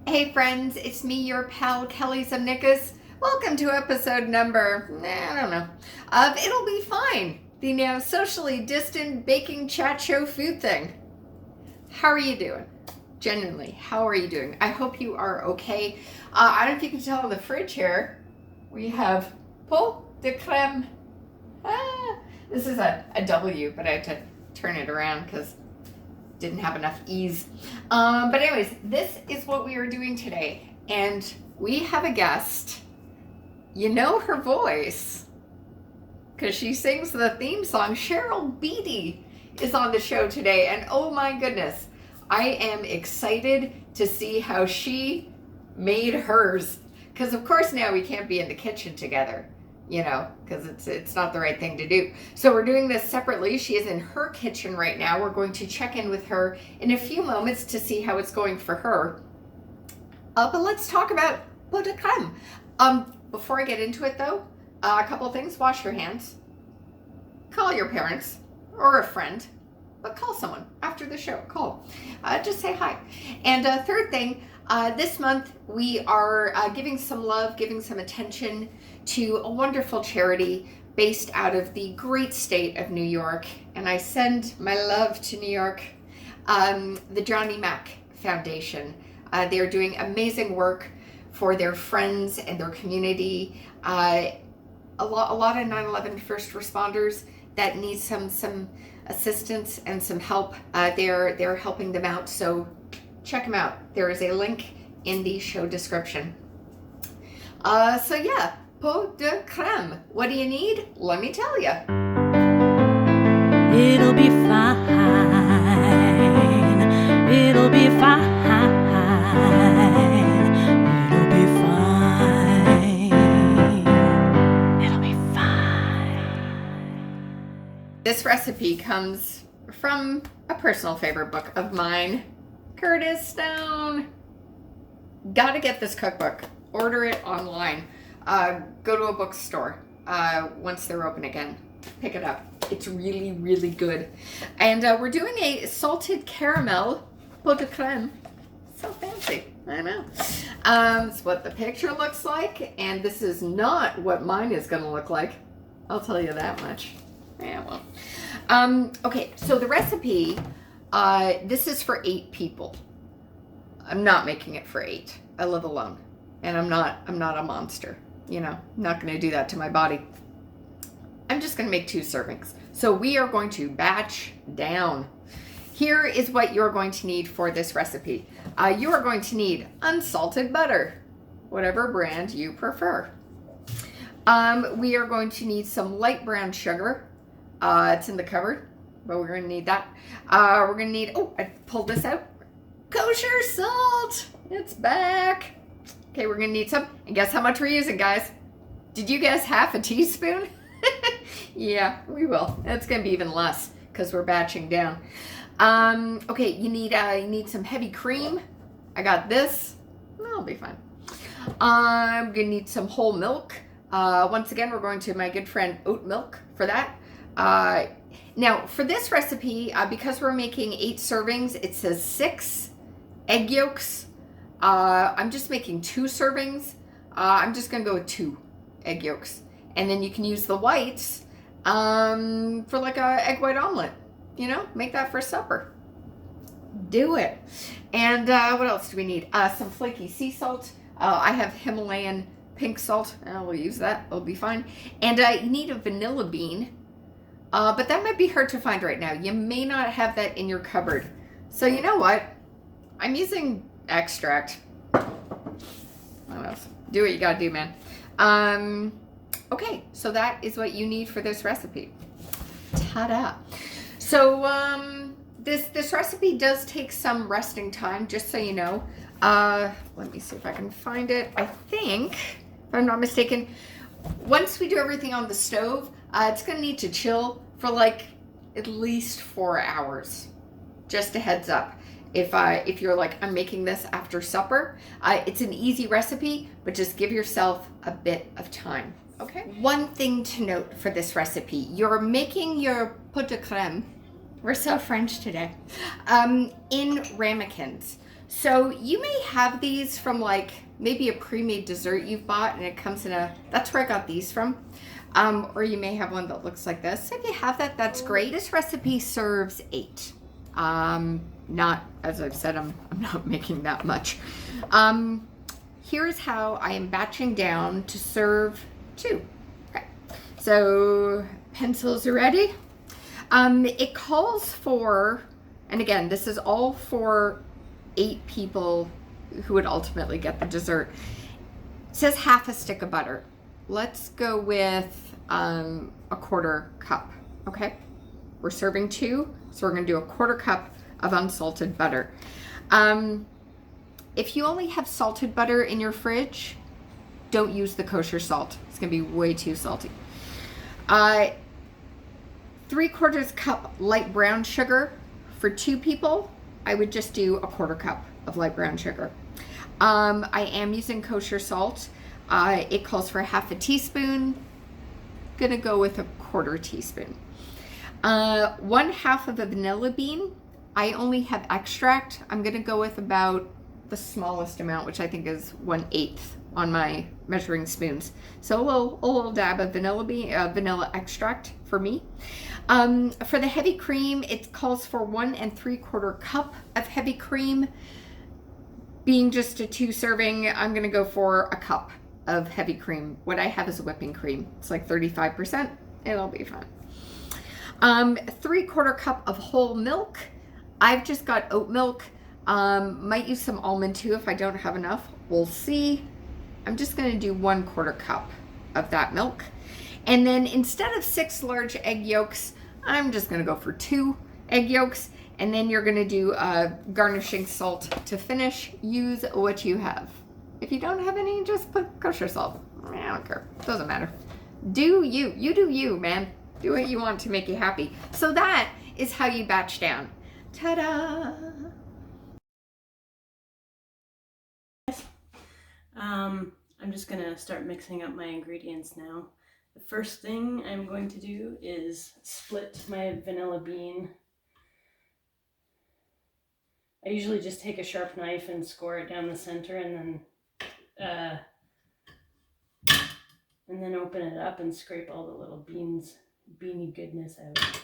Hey friends, it's me, your pal Kelly Zimnikas. Welcome to episode number, I don't know, of It'll Be Fine, the now socially distant baking chat show food thing. How are you doing? Genuinely, how are you doing? I hope you are okay. I don't know if you can tell in the fridge here, we have Pots De Crème. This is a W, but I had to turn it around because didn't have enough ease. But anyways, this is what we are doing today. And we have a guest. You know her voice because she sings the theme song. Cheryl Beatty is on the show today. And oh my goodness, I am excited to see how she made hers. Because of course now we can't be in the kitchen together, you know, because it's not the right thing to do. So we're doing this separately. She is in her kitchen right now. We're going to check in with her in a few moments to see how it's going for her. But let's talk about Pots De Crème. Before I get into it though, a couple things. Wash your hands. Call your parents or a friend, but call someone after the show. Call. Just say hi. And third thing, this month we are giving some love, giving some attention to a wonderful charity based out of the great state of New York. And I send my love to New York, the Johnny Mac Foundation. They are doing amazing work for their friends and their community. A lot of 9/11 first responders that need some assistance and some help. They're helping them out. So check them out. There is a link in the show description. So yeah, Pots De Crème. What do you need? Let me tell you. It'll be fine. It'll be fine. It'll be fine. It'll be fine. This recipe comes from a personal favorite book of mine, Curtis Stone. Gotta get this cookbook. Order it online. Go to a bookstore once they're open again. Pick it up. It's really, really good. And we're doing a salted caramel Pots De Crème. So fancy. I know. It's what the picture looks like. And this is not what mine is going to look like. I'll tell you that much. Yeah, well. Okay, so the recipe, this is for 8 people. I'm not making it for 8. I live alone. And I'm not a monster. You know, I'm not going to do that to my body. I'm just going to make 2 servings. So we are going to batch down. Here is what you're going to need for this recipe. You are going to need unsalted butter, whatever brand you prefer. We are going to need some light brown sugar. It's in the cupboard, but we're going to need that. We're going to need, I pulled this out. Kosher salt. It's back. Okay, we're going to need some. And guess how much we're using, guys? Did you guess half a teaspoon? Yeah, we will. It's going to be even less because we're batching down. Okay, you need some heavy cream. I got this. That'll be fine. I'm going to need some whole milk. Once again, we're going to my good friend Oat Milk for that. Now, for this recipe, because we're making 8 servings, it says 6 egg yolks. I'm just making 2 servings. I'm just going to go with 2 egg yolks. And then you can use the whites for like a egg white omelet. You know, make that for supper. Do it. And what else do we need? Some flaky sea salt. I have Himalayan pink salt. We'll use that. It'll be fine. And you need a vanilla bean. But that might be hard to find right now. You may not have that in your cupboard. So you know what? I'm using extract. What else? Do what you gotta do, man. Okay, so that is what you need for this recipe. Ta-da. So this recipe does take some resting time, just so you know. Let me see if I can find it. I think, if I'm not mistaken, once we do everything on the stove, it's gonna need to chill for like at least 4 hours. Just a heads up. If you're like, I'm making this after supper, it's an easy recipe, but just give yourself a bit of time. Okay. One thing to note for this recipe, you're making your Pots De Crème, we're so French today, in ramekins. So you may have these from like maybe a pre-made dessert you've bought and it comes in that's where I got these from. Or you may have one that looks like this. If you have that, that's great. This recipe serves 8. Not, as I've said, I'm not making that much. Here's how I am batching down to serve 2. Okay, so pencils are ready. It calls for, and again, this is all for 8 people who would ultimately get the dessert. It says half a stick of butter. Let's go with a 1/4 cup. Okay, we're serving 2, so we're going to do a 1/4 cup of unsalted butter. If you only have salted butter in your fridge, don't use the kosher salt. It's going to be way too salty. 3/4 cup light brown sugar. For 2 people, I would just do a 1/4 cup of light brown sugar. I am using kosher salt. It calls for half a teaspoon. Gonna go with a 1/4 teaspoon. 1/2 of a vanilla bean. I only have extract. I'm gonna go with about the smallest amount, which I think is 1/8 on my measuring spoons. So a little dab of vanilla extract for me. For the heavy cream, it calls for 1 3/4 cup of heavy cream. Being just a 2 serving, I'm gonna go for a cup of heavy cream. What I have is whipping cream. It's like 35%. It'll be fine. 3/4 cup of whole milk. I've just got oat milk. Might use some almond too if I don't have enough. We'll see. I'm just gonna do 1/4 cup of that milk. And then instead of 6 large egg yolks, I'm just gonna go for 2 egg yolks. And then you're gonna do garnishing salt to finish. Use what you have. If you don't have any, just put kosher salt. I don't care, doesn't matter. Do you do you, man. Do what you want to make you happy. So that is how you batch down. Ta-da! I'm just gonna start mixing up my ingredients now. The first thing I'm going to do is split my vanilla bean. I usually just take a sharp knife and score it down the center and then open it up and scrape all the little beany goodness out.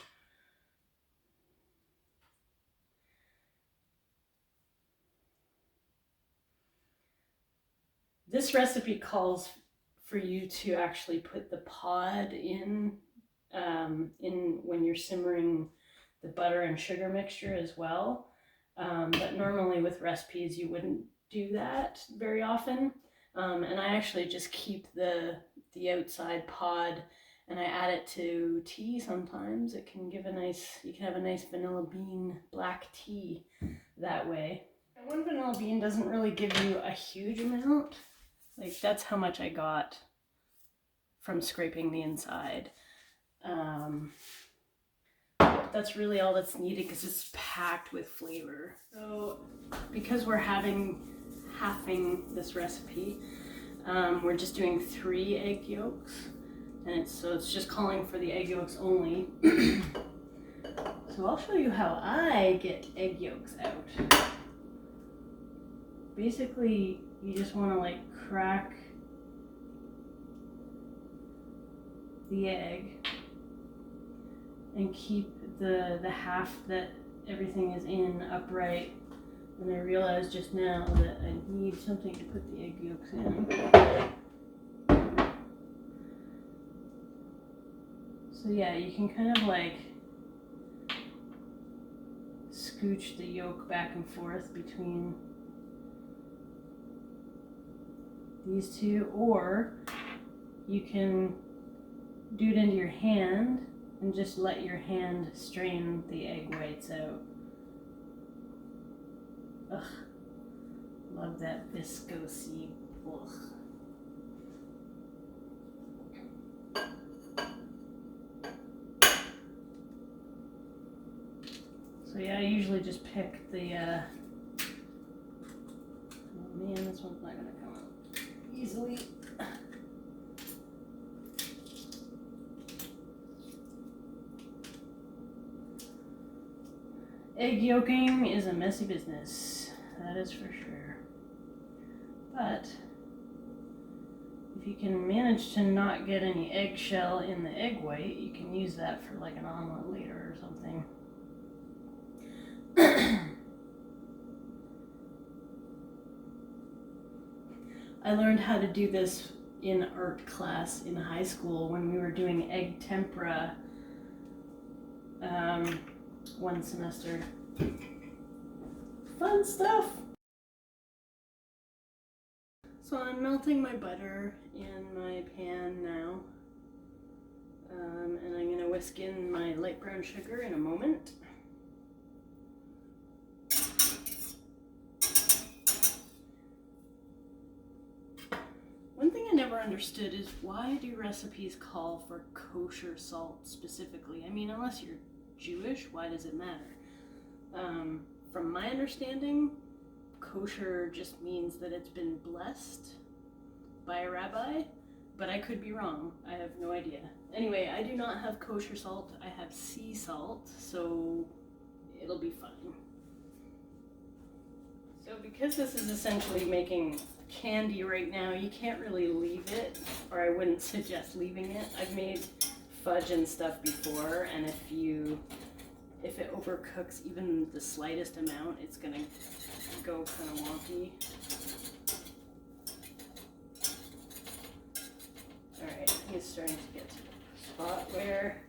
This recipe calls for you to actually put the pod in when you're simmering the butter and sugar mixture as well. But normally with recipes you wouldn't do that very often. And I actually just keep the outside pod and I add it to tea sometimes. It can give you can have a nice vanilla bean black tea that way. And 1 vanilla bean doesn't really give you a huge amount. Like that's how much I got from scraping the inside. That's really all that's needed because it's packed with flavor. So because we're halving this recipe, we're just doing 3 egg yolks, and it's just calling for the egg yolks only. So I'll show you how I get egg yolks out. Basically, you just want to like crack the egg and keep the half that everything is in upright. And I realized just now that I need something to put the egg yolks in. So yeah, you can kind of like scooch the yolk back and forth between these two, or you can do it into your hand and just let your hand strain the egg whites out. Ugh, love that viscosity. Ugh. So yeah, I usually just pick the, oh man, this one's not gonna come out easily. Egg yolking is a messy business. that is for sure. But if you can manage to not get any eggshell in the egg white, you can use that for like an omelet later or something. I learned how to do this in art class in high school when we were doing egg tempura one semester. Fun stuff! So I'm melting my butter in my pan now. And I'm gonna whisk in my light brown sugar in a moment. One thing I never understood is why do recipes call for kosher salt specifically? I mean, unless you're Jewish, why does it matter? From my understanding, kosher just means that it's been blessed by a rabbi, but I could be wrong. I have no idea. Anyway, I do not have kosher salt. I have sea salt, so it'll be fine. So because this is essentially making candy right now, you can't really leave it, or I wouldn't suggest leaving it. I've made fudge and stuff before, and if it overcooks even the slightest amount, it's gonna go kind of wonky. Alright, I think it's starting to get to the spot where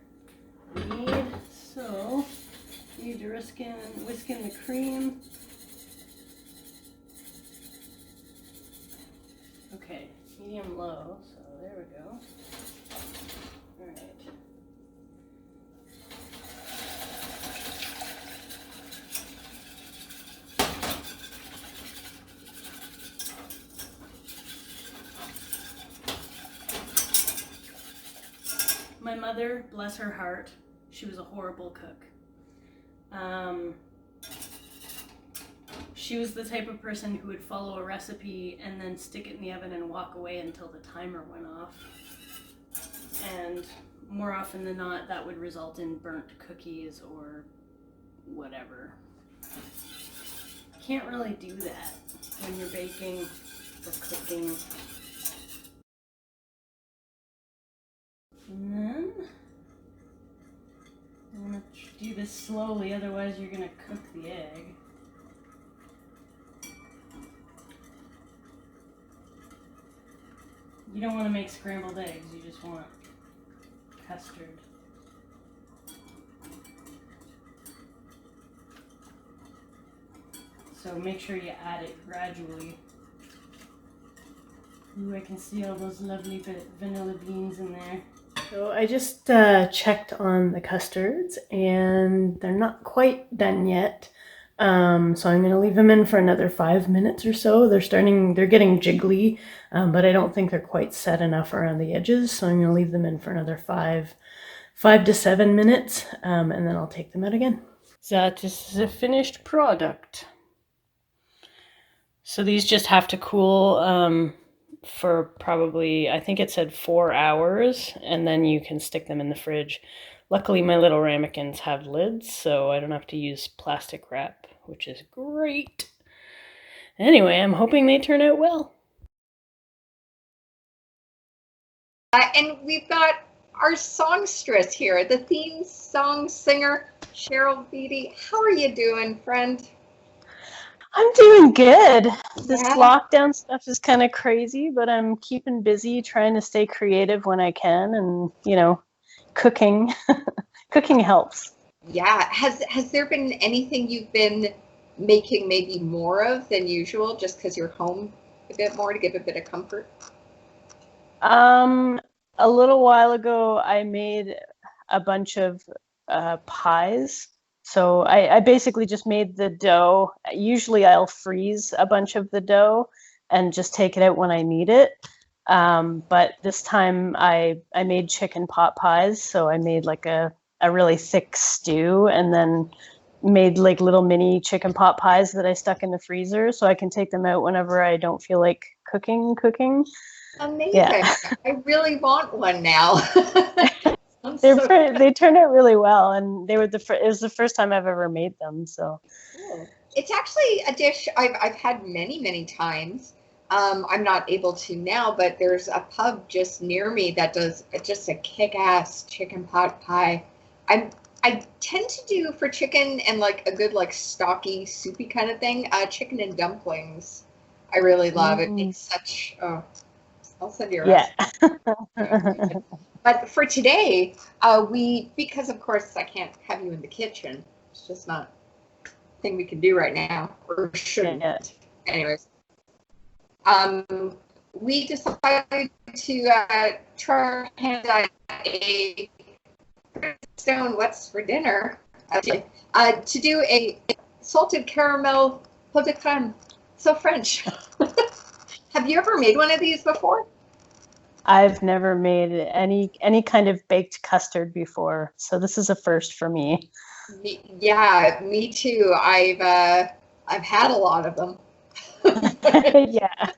we need. So, you need to whisk in the cream. Okay, medium low, so there we go. Alright. My mother, bless her heart, she was a horrible cook. She was the type of person who would follow a recipe and then stick it in the oven and walk away until the timer went off. And more often than not, that would result in burnt cookies or whatever. Can't really do that when you're baking or cooking. And then I'm gonna do this slowly, otherwise you're gonna cook the egg. You don't want to make scrambled eggs, you just want custard. So make sure you add it gradually. Ooh, I can see all those lovely vanilla beans in there. So I just checked on the custards and they're not quite done yet. So I'm going to leave them in for another 5 minutes or so. They're getting jiggly, but I don't think they're quite set enough around the edges. So I'm going to leave them in for another 5 to 7 minutes, and then I'll take them out again. That is the finished product. So these just have to cool for probably, I think it said 4 hours, and then you can stick them in the fridge. Luckily, my little ramekins have lids, so I don't have to use plastic wrap, which is great. Anyway, I'm hoping they turn out well. And we've got our songstress here, the theme song singer, Cheryl Beatty. How are you doing, friend? I'm doing good. This lockdown stuff is kind of crazy, but I'm keeping busy trying to stay creative when I can, and, you know, cooking. Cooking helps. Yeah. Has there been anything you've been making maybe more of than usual just because you're home a bit more to give a bit of comfort? A little while ago, I made a bunch of pies. So I basically just made the dough. Usually I'll freeze a bunch of the dough and just take it out when I need it. But this time I made chicken pot pies. So I made like a really thick stew and then made like little mini chicken pot pies that I stuck in the freezer so I can take them out whenever I don't feel like cooking. Amazing. Yeah. I really want one now. They turned out really well, and they were it was the first time I've ever made them, so Cool. It's actually a dish I've had many times. I'm not able to now, but there's a pub just near me that does just a kick-ass chicken pot pie. I tend to do for chicken and like a good like stocky, soupy kind of thing. Chicken and dumplings. I really love it. Mm, It's such. Oh, I'll send you a yeah. recipe. But for today, because of course I can't have you in the kitchen. It's just not a thing we can do right now, or shouldn't. Yeah. Anyways, we decided to try our hand at a stone. What's for dinner? To do a salted caramel pot de crème. So French. Have you ever made one of these before? I've never made any kind of baked custard before, so this is a first for me. Yeah, me too. I've had a lot of them. Yeah.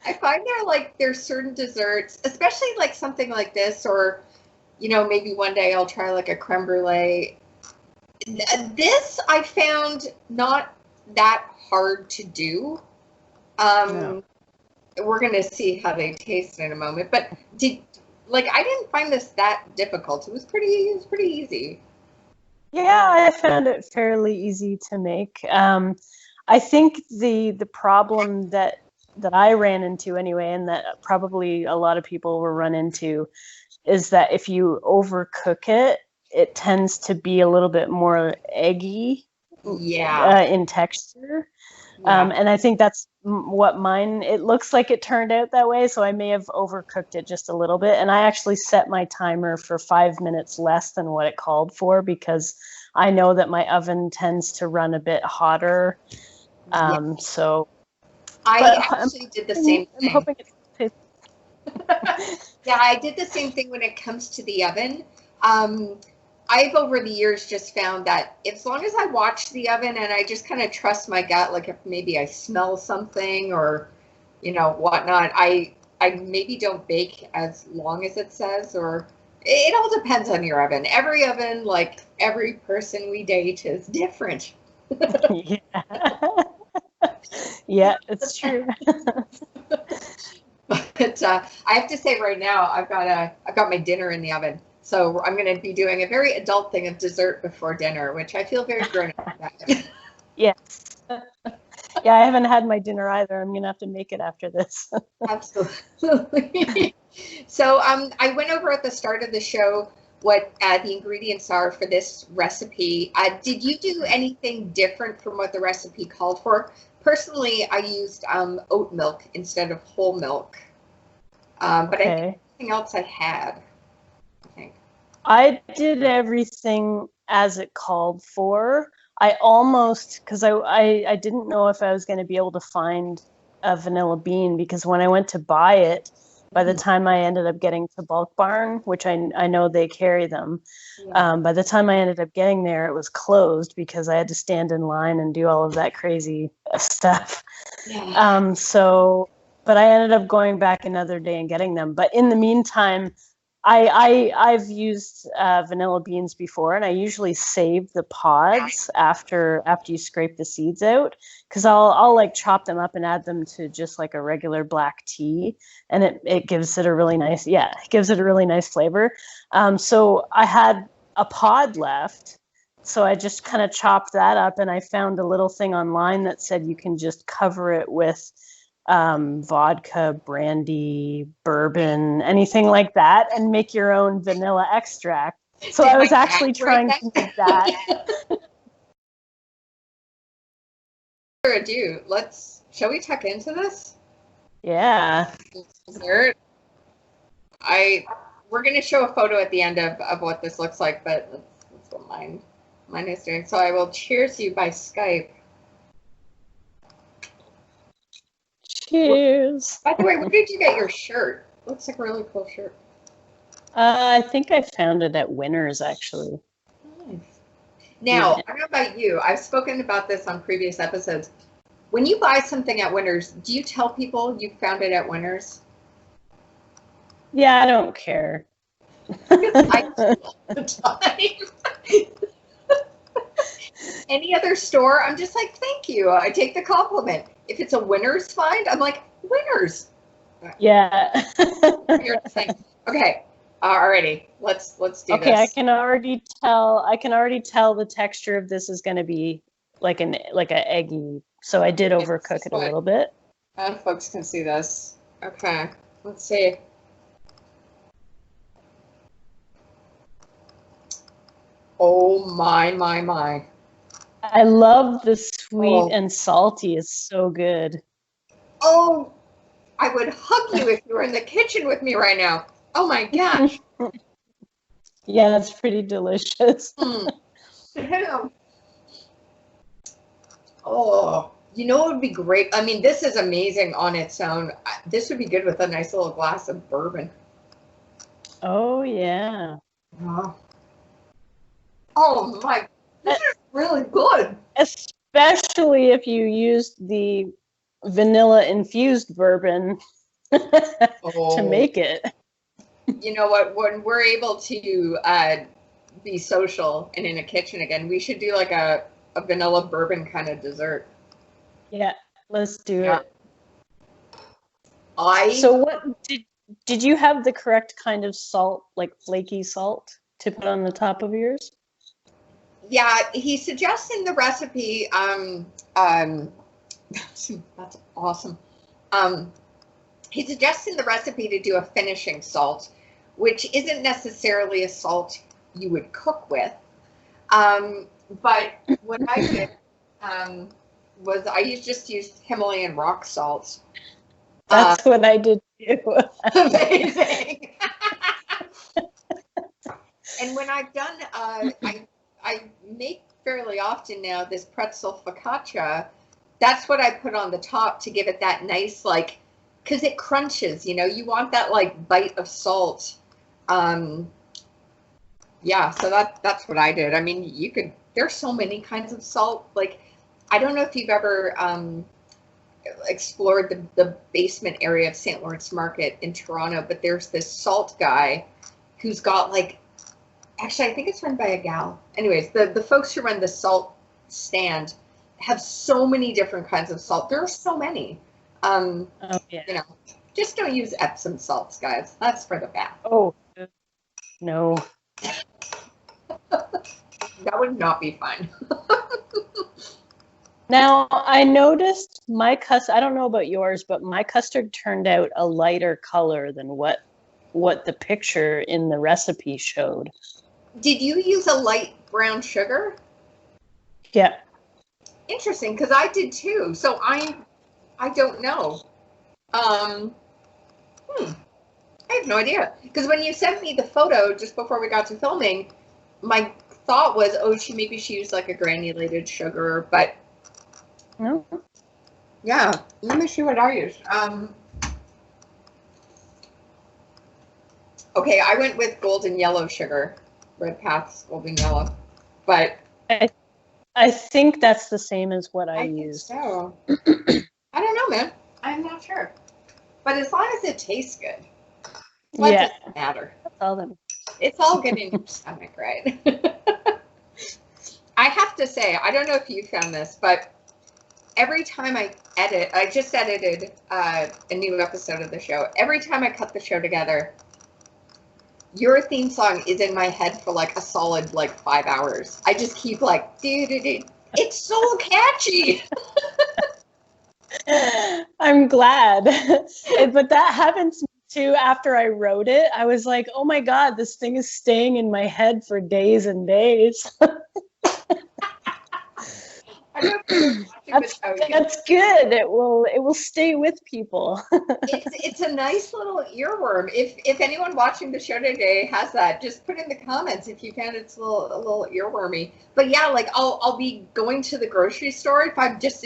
I find there's certain desserts, especially like something like this, or maybe one day I'll try like a creme brulee. This I found not that hard to do. No. We're gonna see how they taste in a moment, but I didn't find this that difficult. It was pretty easy. Yeah, I found it fairly easy to make. I think the problem that I ran into anyway, and that probably a lot of people will run into, is that if you overcook it, it tends to be a little bit more eggy Yeah. in texture. Yeah. And I think that's what mine, it looks like it turned out that way. So I may have overcooked it just a little bit. And I actually set my timer for 5 minutes less than what it called for, because I know that my oven tends to run a bit hotter. So I actually did the same thing. I'm hoping it's Yeah, I did the same thing when it comes to the oven. I've over the years just found that as long as I watch the oven and I just kind of trust my gut, like if maybe I smell something or, whatnot, I maybe don't bake as long as it says, or it all depends on your oven. Every oven, like every person we date, is different. yeah. Yeah, it's true. But I have to say right now, I've got my dinner in the oven. So I'm going to be doing a very adult thing of dessert before dinner, which I feel very grown up about. Yes. Yeah, I haven't had my dinner either. I'm going to have to make it after this. Absolutely. So I went over at the start of the show what the ingredients are for this recipe. Did you do anything different from what the recipe called for? Personally, I used oat milk instead of whole milk. But I think everything else I had. I did everything as it called for. I almost, because I didn't know if I was going to be able to find a vanilla bean, because when I went to buy it, by the time I ended up getting to Bulk Barn, which I know they carry them, by the time I ended up getting there, it was closed because I had to stand in line and do all of that crazy stuff. Yeah. But I ended up going back another day and getting them. But in the meantime, I've used vanilla beans before, and I usually save the pods after you scrape the seeds out, because I'll like chop them up and add them to just like a regular black tea, and it gives it a really nice flavor. So I had a pod left, so I just kind of chopped that up, and I found a little thing online that said you can just cover it with vodka, brandy, bourbon, anything like that, and make your own vanilla extract. So I was actually trying to do that. Shall we tuck into this? Yeah. Dessert. We're going to show a photo at the end of what this looks like, but that's what mine is doing. So I will cheers you by Skype. Cheers. By the way, where did you get your shirt? Looks like a really cool shirt. I think I found it at Winners, actually. Nice. Now, I don't know about you. I've spoken about this on previous episodes. When you buy something at Winners, do you tell people you found it at Winners? Yeah, I don't care. I do all the time. any other store, I'm just like, thank you. I take the compliment. If it's a winner's find, I'm like, winners. Yeah. You're saying, okay, alrighty, let's do Okay, this. I can already tell the texture of this is going to be like an eggy. So I did overcook it a little bit. I don't know if folks can see this. Okay, let's see. Oh my. I love the sweet and salty. It's so good. Oh, I would hug you if you were in the kitchen with me right now. Oh my gosh. Yeah, it's pretty delicious. Oh, you know what would be great? I mean, this is amazing on its own. This would be good with a nice little glass of bourbon. Oh, yeah. Oh my, this is really good. Especially if you used the vanilla infused bourbon to make it. You know what? When we're able to be social and in a kitchen again, we should do like a vanilla bourbon kind of dessert. Yeah, let's do it. So what did you have the correct kind of salt, like flaky salt, to put on the top of yours? Yeah, he suggests in the recipe. That's awesome. He suggests in the recipe to do a finishing salt, which isn't necessarily a salt you would cook with. But what I did was I just used Himalayan rock salt. That's what I did too. Amazing. And when I've done, I make fairly often now this pretzel focaccia. That's what I put on the top to give it that nice, like, because it crunches, you know, you want that like bite of salt. Yeah, so that's what I did. I mean, there's so many kinds of salt. Like, I don't know if you've ever explored the basement area of St. Lawrence Market in Toronto, but there's this salt guy who's got like, actually, I think it's run by a gal. Anyways, the folks who run the salt stand have so many different kinds of salt. There are so many. You know, just don't use Epsom salts, guys. That's for the bath. Oh, no. That would not be fun. Now, I noticed I don't know about yours, but my custard turned out a lighter color than what the picture in the recipe showed. Did you use a light brown sugar? Yeah. Interesting, because I did too. So I don't know. I have no idea. Because when you sent me the photo just before we got to filming, my thought was, oh, maybe she used like a granulated sugar, but no. Yeah, let me see what I used. Okay, I went with golden yellow sugar, Red Path's golden yellow, but I think that's the same as what I used. Think so. I don't know, man. I'm not sure, but as long as it tastes good, what does it matter? It's all good in your stomach, right? I have to say, I don't know if you found this, but every time I just edited a new episode of the show. Every time I cut the show together, your theme song is in my head for like a solid 5 hours. I just keep like, it's so catchy. I'm glad. But that happened to me too after I wrote it. I was like, oh my God, this thing is staying in my head for days and days. That's good. It will stay with people. It's a nice little earworm. If anyone watching the show today has that, just put in the comments if you found it's a little earwormy. But yeah, like I'll be going to the grocery store if I'm just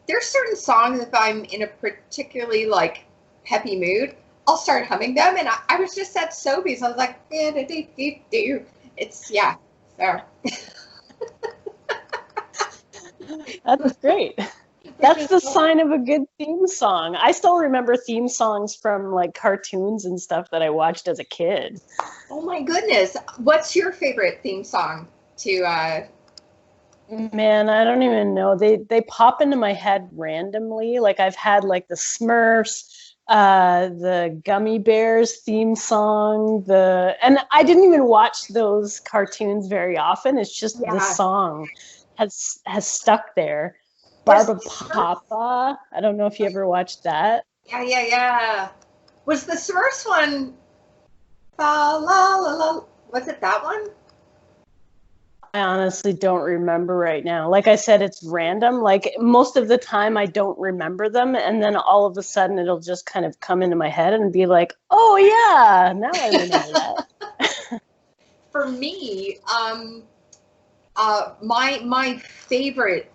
there's certain songs if I'm in a particularly like peppy mood, I'll start humming them. And I was just at Sobeys. I was like, it's so. That's great. That's the sign of a good theme song. I still remember theme songs from like cartoons and stuff that I watched as a kid. Oh my goodness. What's your favorite theme song to Man, I don't even know. They pop into my head randomly. Like I've had like the Smurfs, the Gummy Bears theme song, and I didn't even watch those cartoons very often. It's just the Yeah. song has stuck there. Was Barba the Smurfs? Papa. I don't know if you ever watched that. Yeah. Was the Smurfs one? La la la la. Was it that one? I honestly don't remember right now. Like I said, it's random. Like most of the time, I don't remember them. And then all of a sudden, it'll just kind of come into my head and be like, oh, yeah, now I remember that. For me, my favorite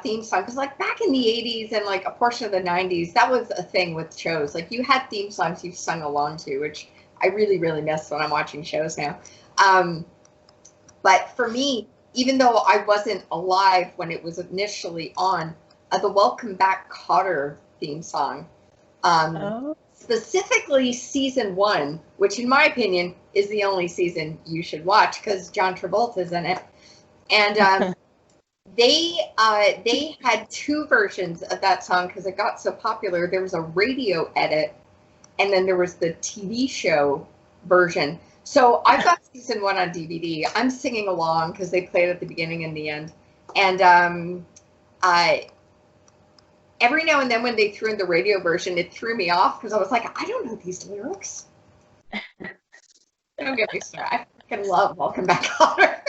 theme song, because like back in the 80s and like a portion of the 90s, that was a thing with shows. Like you had theme songs you sung along to, which I really, really miss when I'm watching shows now. But for me, even though I wasn't alive when it was initially on, the Welcome Back Kotter theme song, Oh. specifically season 1, which in my opinion is the only season you should watch because John Travolta's in it. And they had 2 versions of that song because it got so popular. There was a radio edit, and then there was the TV show version. So I've got season 1 on DVD. I'm singing along because they played at the beginning and the end. And every now and then when they threw in the radio version, it threw me off because I was like, I don't know these lyrics. Don't get me started. I fucking love Welcome Back, Kotter.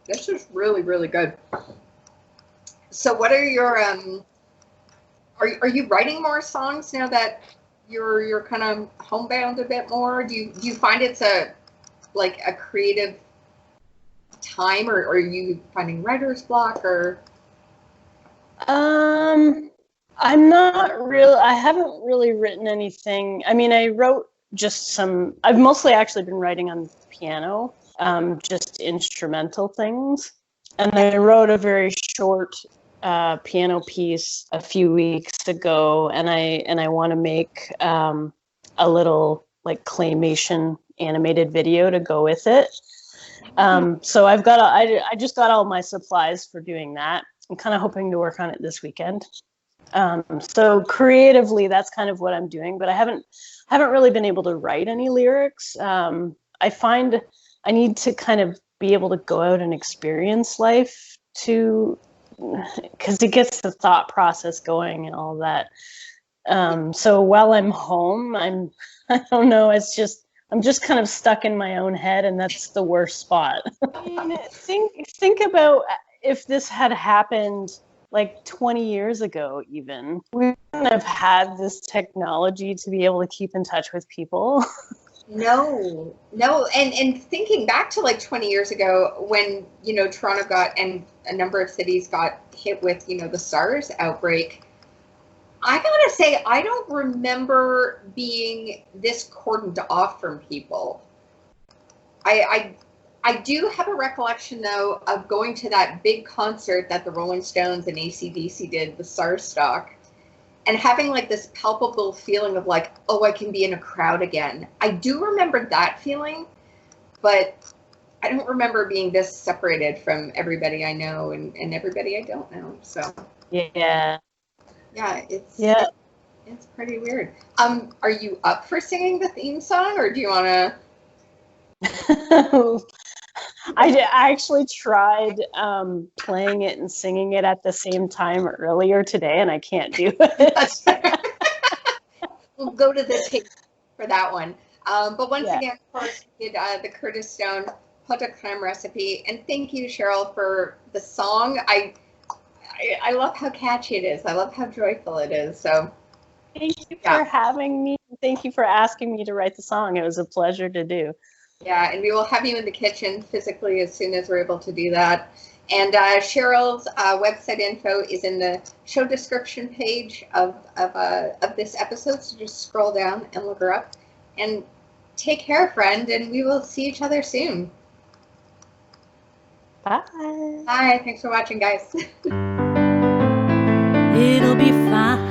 This is really, really good. So what are your are you writing more songs now that you're kind of homebound a bit more? Do you find it's a creative time, or are you finding writer's block, or? I haven't really written anything. I mean, I wrote just I've mostly actually been writing on piano, just instrumental things. And I wrote a very short piano piece a few weeks ago, and I want to make a little like claymation animated video to go with it. So I just got all my supplies for doing that. I'm kind of hoping to work on it this weekend. So creatively, that's kind of what I'm doing, but I haven't really been able to write any lyrics. I find I need to kind of be able to go out and experience life because it gets the thought process going and all that. So while I'm home, I don't know, I'm just kind of stuck in my own head, and that's the worst spot. I mean, think about if this had happened like 20 years ago, even. We wouldn't have had this technology to be able to keep in touch with people. No. And thinking back to like 20 years ago when, Toronto got, and a number of cities got hit with, the SARS outbreak, I gotta say, I don't remember being this cordoned off from people. I do have a recollection, though, of going to that big concert that the Rolling Stones and AC/DC did, the SARS stock, and having like this palpable feeling of like, oh, I can be in a crowd again. I do remember that feeling, but I don't remember being this separated from everybody I know and everybody I don't know. So Yeah. Yeah, Yeah. It's pretty weird. Are you up for singing the theme song, or do you want to? I actually tried playing it and singing it at the same time earlier today, and I can't do it. We'll go to the tape for that one. But once again, of course, we did the Curtis Stone Pots De Crème recipe, and thank you, Cheryl, for the song. I love how catchy it is. I love how joyful it is. So thank you for having me. Thank you for asking me to write the song. It was a pleasure to do. Yeah, and we will have you in the kitchen physically as soon as we're able to do that. And Cheryl's website info is in the show description page of this episode. So just scroll down and look her up. And take care, friend, and we will see each other soon. Bye. Bye. Thanks for watching, guys. It'll be fine.